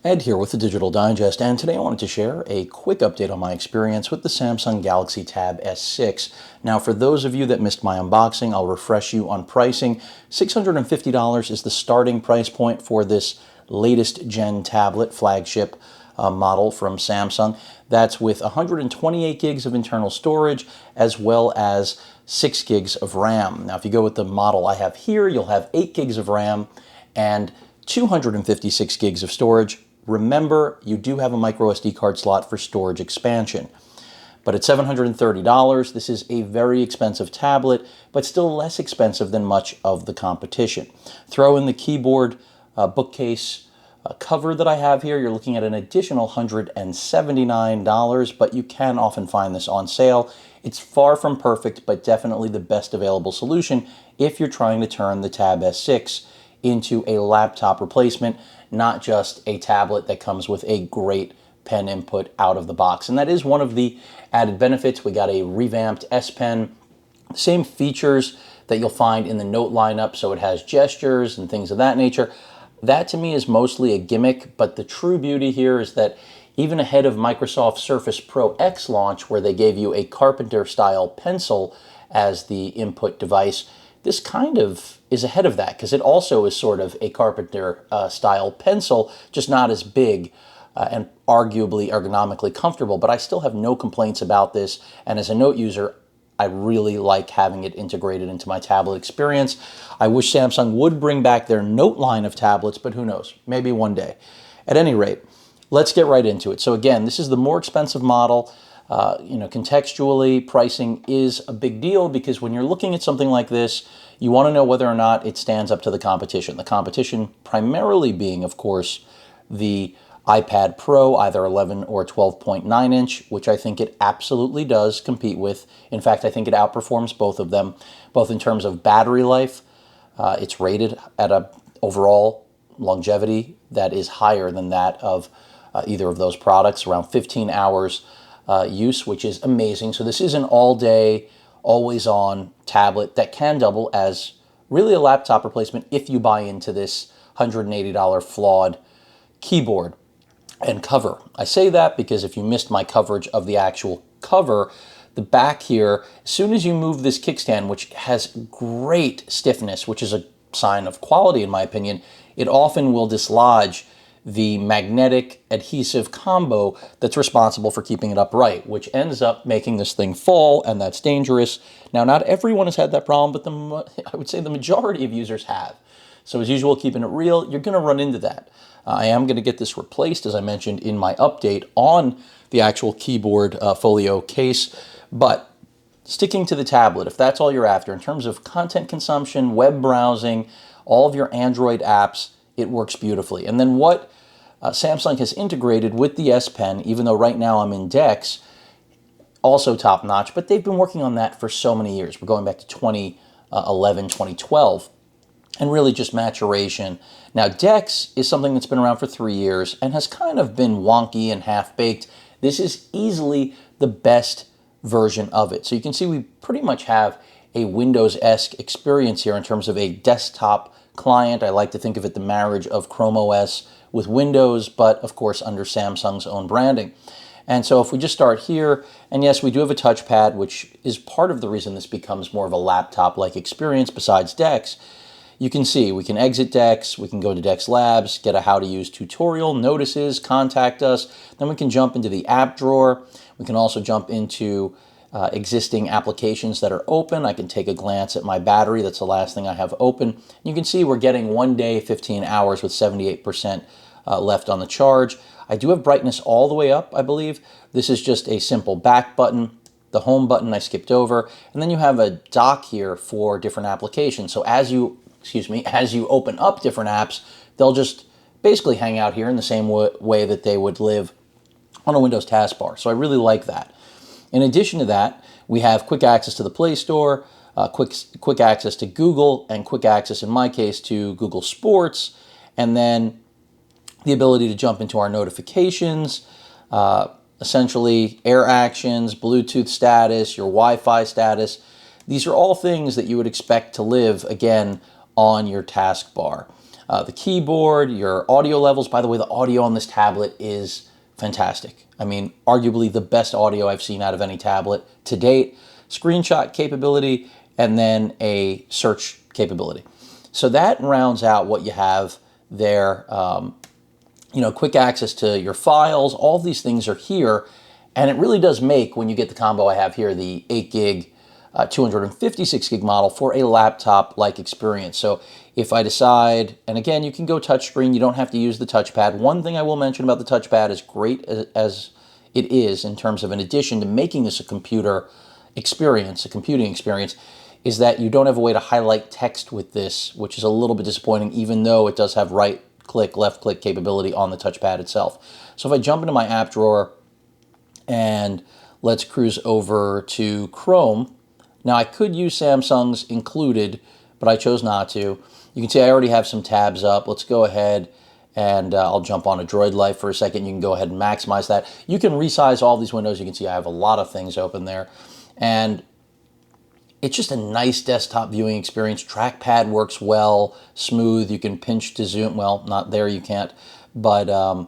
Ed here with the Digital Digest, and today I wanted to share a quick update on my experience with the Samsung Galaxy Tab S6. Now, for those of you that missed my unboxing, I'll refresh you on pricing. $650 is the starting price point for this latest gen tablet flagship model from Samsung. That's with 128 gigs of internal storage as well as 6 gigs of RAM. Now, if you go with the model I have here, you'll have 8 gigs of RAM and 256 gigs of storage. Remember, you do have a micro SD card slot for storage expansion. But at $730, this is a very expensive tablet, but still less expensive than much of the competition. Throw in the keyboard bookcase cover that I have here, you're looking at an additional $179, but you can often find this on sale. It's far from perfect, but definitely the best available solution if you're trying to turn the Tab S6 into a laptop replacement, not just a tablet that comes with a great pen input out of the box. And that is one of the added benefits. We got a revamped S Pen, same features that you'll find in the Note lineup, so it has gestures and things of that nature. That to me is mostly a gimmick, but the true beauty here is that even ahead of Microsoft Surface Pro X launch, where they gave you a Carpenter style pencil as the input device, this kind of is ahead of that because it also is sort of a Carpenter style pencil, just not as big and arguably ergonomically comfortable, but I still have no complaints about this. And as a Note user, I really like having it integrated into my tablet experience. I wish Samsung would bring back their Note line of tablets, but who knows, maybe one day. At any rate, let's get right into it. So again, this is the more expensive model. Contextually, pricing is a big deal because when you're looking at something like this, you want to know whether or not it stands up to the competition. The competition primarily being, of course, the iPad Pro, either 11 or 12.9 inch, which I think it absolutely does compete with. In fact, I think it outperforms both of them, both in terms of battery life. It's rated at a overall longevity that is higher than that of either of those products, around 15 hours use, which is amazing. So this is an all-day, always-on tablet that can double as really a laptop replacement if you buy into this $180 flawed keyboard and cover. I say that because if you missed my coverage of the actual cover, the back here, as soon as you move this kickstand, which has great stiffness, which is a sign of quality in my opinion, it often will dislodge the magnetic adhesive combo that's responsible for keeping it upright, which ends up making this thing fall, and that's dangerous. Now, not everyone has had that problem, but I would say the majority of users have. So as usual, keeping it real, you're gonna run into that. I am gonna get this replaced, as I mentioned in my update, on the actual keyboard folio case, but sticking to the tablet, if that's all you're after, in terms of content consumption, web browsing, all of your Android apps, it works beautifully. And then what Samsung has integrated with the S Pen, even though right now I'm in DeX, also top-notch, but they've been working on that for so many years. We're going back to 2011, 2012, and really just maturation. Now, DeX is something that's been around for 3 years and has kind of been wonky and half-baked. This is easily the best version of it. So you can see we pretty much have a Windows-esque experience here in terms of a desktop client. I like to think of it the marriage of Chrome OS with Windows, but of course under Samsung's own branding. And so if we just start here, and yes, we do have a touchpad, which is part of the reason this becomes more of a laptop-like experience besides DeX. You can see we can exit DeX, we can go to DeX Labs, get a how to use tutorial, notices, contact us, then we can jump into the app drawer. We can also jump into existing applications that are open. I can take a glance at my battery. That's the last thing I have open. You can see we're getting 1 day, 15 hours with 78% left on the charge. I do have brightness all the way up, I believe. This is just a simple back button. The home button I skipped over. And then you have a dock here for different applications. So as you open up different apps, they'll just basically hang out here in the same way that they would live on a Windows taskbar. So I really like that. In addition to that, we have quick access to the Play Store, quick access to Google, and quick access, in my case, to Google Sports, and then the ability to jump into our notifications, essentially air actions, Bluetooth status, your Wi-Fi status. These are all things that you would expect to live, again, on your taskbar. the keyboard, your audio levels. By the way, the audio on this tablet is fantastic. I mean, arguably the best audio I've seen out of any tablet to date. Screenshot capability, and then a search capability. So that rounds out what you have there. Quick access to your files. All of these things are here. And it really does make, when you get the combo I have here, the 8 gig, 256 gig model for a laptop-like experience. So if I decide, and again, you can go touchscreen, you don't have to use the touchpad. One thing I will mention about the touchpad, as great as it is in terms of an addition to making this a computer experience, a computing experience, is that you don't have a way to highlight text with this, which is a little bit disappointing, even though it does have right-click, left-click capability on the touchpad itself. So if I jump into my app drawer, and let's cruise over to Chrome. Now, I could use Samsung's included, but I chose not to. You can see I already have some tabs up. Let's go ahead and I'll jump on a Droid Life for a second. You can go ahead and maximize that. You can resize all these windows. You can see I have a lot of things open there. And it's just a nice desktop viewing experience. Trackpad works well, smooth. You can pinch to zoom. Well, not there, you can't, but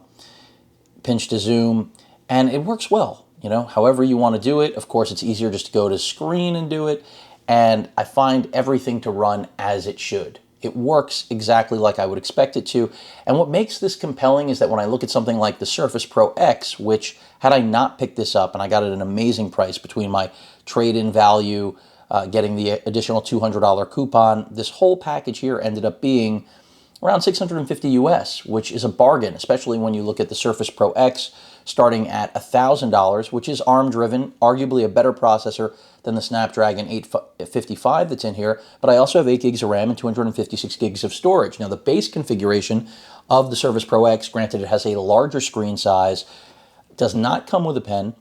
pinch to zoom. And it works well, however you want to do it. Of course, it's easier just to go to screen and do it. And I find everything to run as it should. It works exactly like I would expect it to. And what makes this compelling is that when I look at something like the Surface Pro X, which had I not picked this up, and I got it at an amazing price between my trade-in value, getting the additional $200 coupon, this whole package here ended up being around $650 US, which is a bargain, especially when you look at the Surface Pro X starting at $1,000, which is ARM-driven, arguably a better processor than the Snapdragon 855 that's in here, but I also have 8 gigs of RAM and 256 gigs of storage. Now, the base configuration of the Surface Pro X, granted it has a larger screen size, does not come with a pen.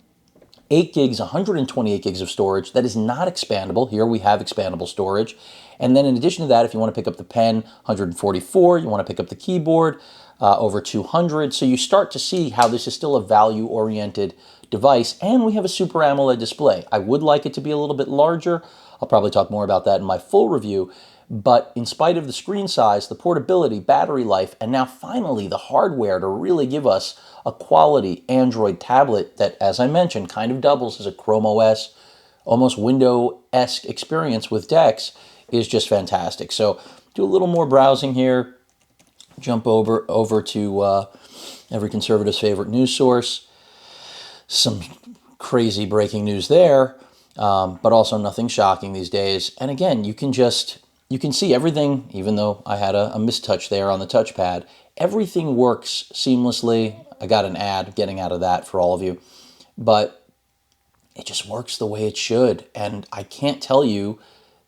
8 gigs, 128 gigs of storage. That is not expandable. Here we have expandable storage. And then in addition to that, if you want to pick up the pen, 144. You want to pick up the keyboard, over 200. So you start to see how this is still a value-oriented device. And we have a Super AMOLED display. I would like it to be a little bit larger. I'll probably talk more about that in my full review. But in spite of the screen size, the portability, battery life, and now finally the hardware to really give us a quality Android tablet that, as I mentioned, kind of doubles as a Chrome OS, almost Windows-esque experience with DeX, is just fantastic. So do a little more browsing here. Jump over to every conservative's favorite news source. Some crazy breaking news there, but also nothing shocking these days. And again, you can see everything, even though I had a mistouch there on the touchpad. Everything works seamlessly. I got an ad getting out of that for all of you, but it just works the way it should. And I can't tell you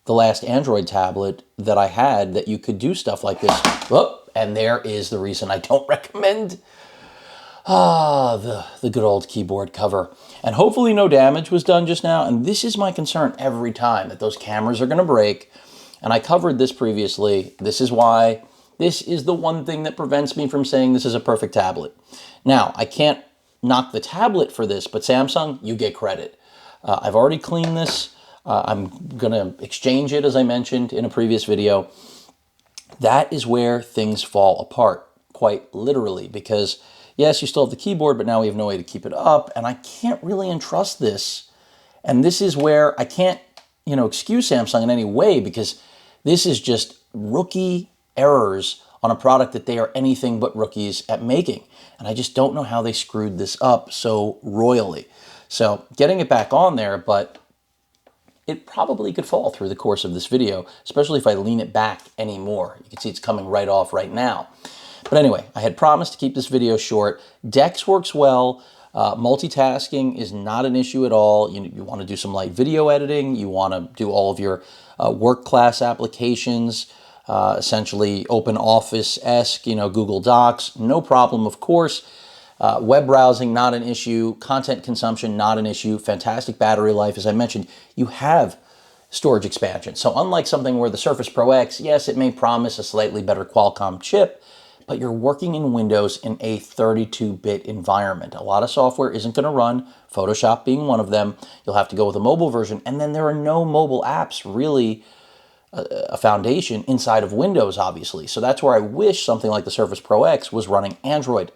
the last Android tablet that I had that you could do stuff like this. Whoop, and there is the reason I don't recommend the good old keyboard cover. And hopefully no damage was done just now. And this is my concern every time, that those cameras are going to break. And I covered this previously. This is why. This is the one thing that prevents me from saying this is a perfect tablet. Now, I can't knock the tablet for this, but Samsung, you get credit. I've already cleaned this. I'm going to exchange it, as I mentioned in a previous video. That is where things fall apart, quite literally, because yes, you still have the keyboard, but now we have no way to keep it up, and I can't really entrust this. And this is where I can't, excuse Samsung in any way, because this is just rookie errors on a product that they are anything but rookies at making. And I just don't know how they screwed this up so royally. So getting it back on there, but it probably could fall through the course of this video, especially if I lean it back any more. You can see it's coming right off right now. But anyway, I had promised to keep this video short. DeX works well. Multitasking is not an issue at all. You want to do some light video editing. You want to do all of your work class applications, essentially open office-esque, Google Docs. No problem, of course. Web browsing, not an issue. Content consumption, not an issue. Fantastic battery life. As I mentioned, you have storage expansion. So unlike something where the Surface Pro X, yes, it may promise a slightly better Qualcomm chip, but you're working in Windows in a 32-bit environment. A lot of software isn't going to run, Photoshop being one of them. You'll have to go with a mobile version, and then there are no mobile apps really a foundation inside of Windows, obviously. So that's where I wish something like the Surface Pro X was running Android.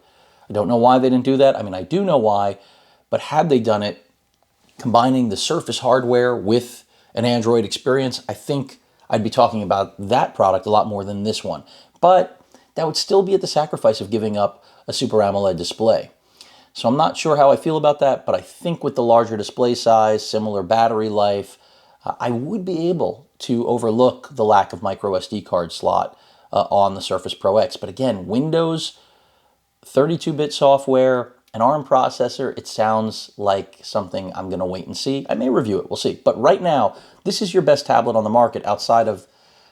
I don't know why they didn't do that. I mean, I do know why, but had they done it, combining the Surface hardware with an Android experience, I think I'd be talking about that product a lot more than this one. But that would still be at the sacrifice of giving up a Super AMOLED display. So I'm not sure how I feel about that, but I think with the larger display size, similar battery life, I would be able to overlook the lack of micro SD card slot on the Surface Pro X. But again, Windows, 32-bit software, an ARM processor, it sounds like something I'm going to wait and see. I may review it, we'll see. But right now, this is your best tablet on the market outside of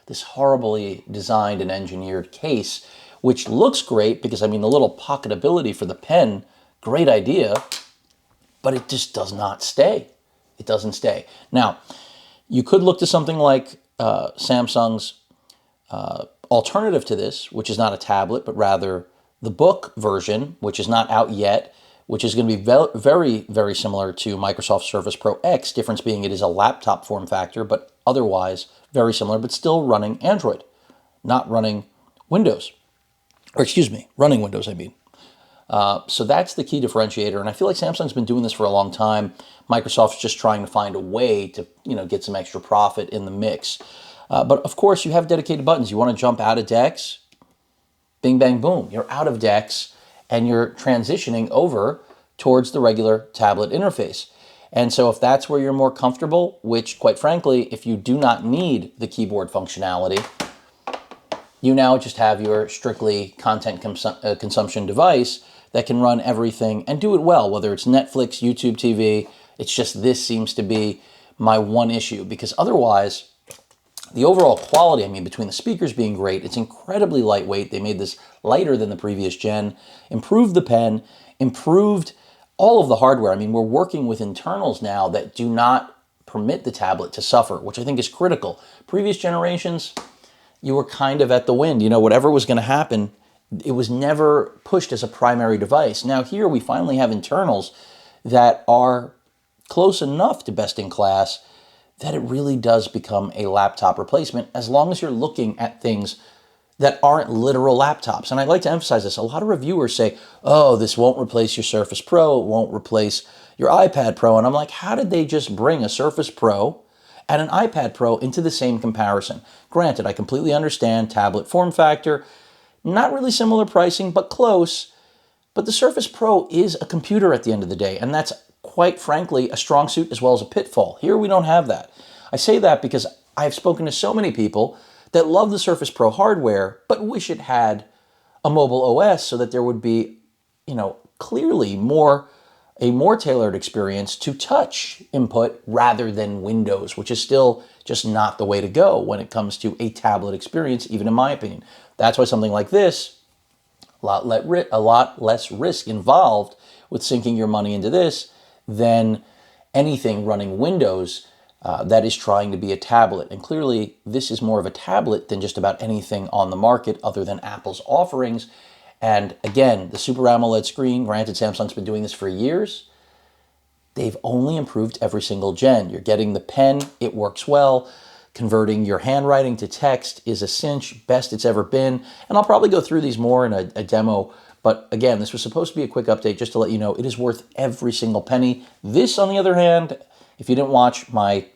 this horribly designed and engineered case, which looks great because, I mean, the little pocketability for the pen, great idea, but it just does not stay. It doesn't stay. Now, you could look to something like Samsung's alternative to this, which is not a tablet, but rather the book version, which is not out yet, which is going to be very, very similar to Microsoft Surface Pro X, difference being it is a laptop form factor, but otherwise very similar, but still running Android, not running Windows. Or excuse me, running Windows, I mean. So that's the key differentiator, and I feel like Samsung's been doing this for a long time. Microsoft's just trying to find a way to, get some extra profit in the mix. But of course, you have dedicated buttons. You want to jump out of DeX, bing, bang, boom. You're out of DeX, and you're transitioning over towards the regular tablet interface. And so if that's where you're more comfortable, which quite frankly, if you do not need the keyboard functionality, you now just have your strictly content consumption device that can run everything and do it well, whether it's Netflix, YouTube TV. It's just this seems to be my one issue, because otherwise, the overall quality, I mean, between the speakers being great, it's incredibly lightweight. They made this lighter than the previous gen, improved the pen, improved all of the hardware. I mean, we're working with internals now that do not permit the tablet to suffer, which I think is critical. Previous generations, you were kind of at the wind. Whatever was going to happen, it was never pushed as a primary device. Now here we finally have internals that are close enough to best in class that it really does become a laptop replacement, as long as you're looking at things that aren't literal laptops. And I'd like to emphasize this. A lot of reviewers say, oh, this won't replace your Surface Pro, it won't replace your iPad Pro. And I'm like, how did they just bring a Surface Pro and an iPad Pro into the same comparison? Granted, I completely understand tablet form factor, not really similar pricing, but close. But the Surface Pro is a computer at the end of the day, and that's quite frankly a strong suit as well as a pitfall. Here we don't have that. I say that because I've spoken to so many people that love the Surface Pro hardware, but wish it had a mobile OS so that there would be, clearly a more tailored experience to touch input rather than Windows, which is still just not the way to go when it comes to a tablet experience, even in my opinion. That's why something like this, a lot less risk involved with sinking your money into this than anything running Windows that is trying to be a tablet. And clearly, this is more of a tablet than just about anything on the market other than Apple's offerings. And again, the Super AMOLED screen, granted Samsung's been doing this for years, they've only improved every single gen. You're getting the pen, it works well. Converting your handwriting to text is a cinch, best it's ever been. And I'll probably go through these more in a demo. But again, this was supposed to be a quick update just to let you know it is worth every single penny. This, on the other hand, if you didn't watch my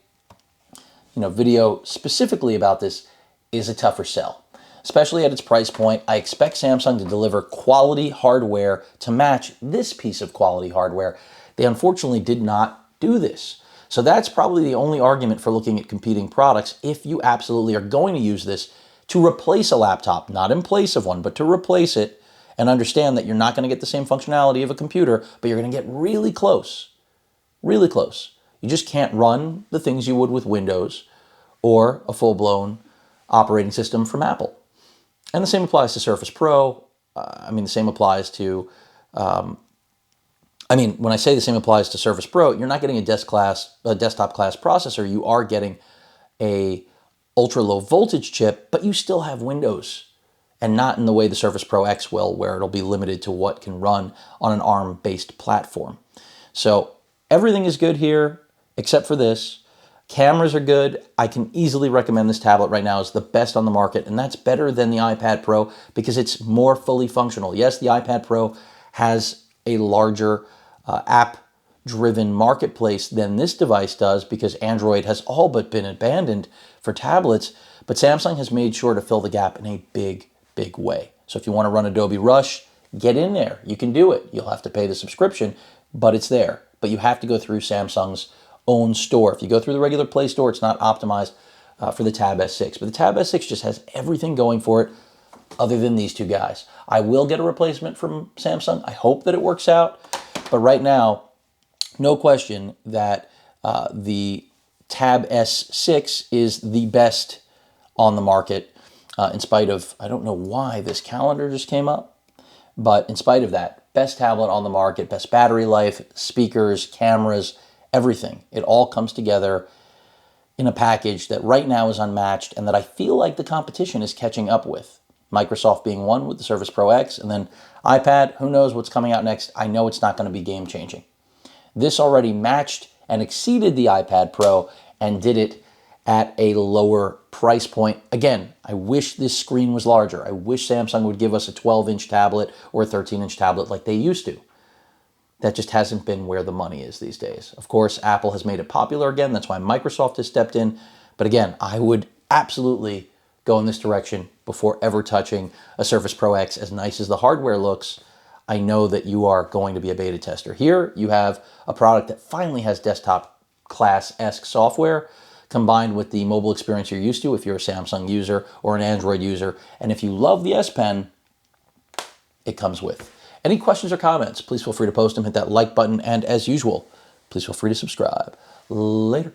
video specifically about this, is a tougher sell. Especially at its price point, I expect Samsung to deliver quality hardware to match this piece of quality hardware. They unfortunately did not do this. So that's probably the only argument for looking at competing products if you absolutely are going to use this to replace a laptop, not in place of one, but to replace it, and understand that you're not going to get the same functionality of a computer, but you're going to get really close. Really close. You just can't run the things you would with Windows or a full-blown operating system from Apple. And the same applies to Surface Pro. The same applies to, when I say the same applies to Surface Pro, you're not getting a desktop class processor. You are getting a ultra-low voltage chip, but you still have Windows. And not in the way the Surface Pro X will, where it'll be limited to what can run on an ARM-based platform. So everything is good here, except for this. Cameras are good. I can easily recommend this tablet right now as the best on the market, and that's better than the iPad Pro because it's more fully functional. Yes, the iPad Pro has a larger app-driven marketplace than this device does because Android has all but been abandoned for tablets, but Samsung has made sure to fill the gap in a big, big way. So if you want to run Adobe Rush, get in there. You can do it. You'll have to pay the subscription, but it's there. But you have to go through Samsung's own store. If you go through the regular Play Store, it's not optimized for the Tab S6. But the Tab S6 just has everything going for it other than these two guys. I will get a replacement from Samsung. I hope that it works out. But right now, no question that the Tab S6 is the best on the market in spite of, I don't know why this calendar just came up, but in spite of that, best tablet on the market, best battery life, speakers, cameras, everything. It all comes together in a package that right now is unmatched and that I feel like the competition is catching up with. Microsoft being one with the Surface Pro X, and then iPad, who knows what's coming out next. I know it's not going to be game-changing. This already matched and exceeded the iPad Pro and did it at a lower price point. Again, I wish this screen was larger. I wish Samsung would give us a 12-inch tablet or a 13-inch tablet like they used to. That just hasn't been where the money is these days. Of course, Apple has made it popular again. That's why Microsoft has stepped in. But again, I would absolutely go in this direction before ever touching a Surface Pro X. As nice as the hardware looks, I know that you are going to be a beta tester. Here, you have a product that finally has desktop class-esque software combined with the mobile experience you're used to if you're a Samsung user or an Android user. And if you love the S Pen, it comes with. Any questions or comments, please feel free to post them, hit that like button, and as usual, please feel free to subscribe. Later.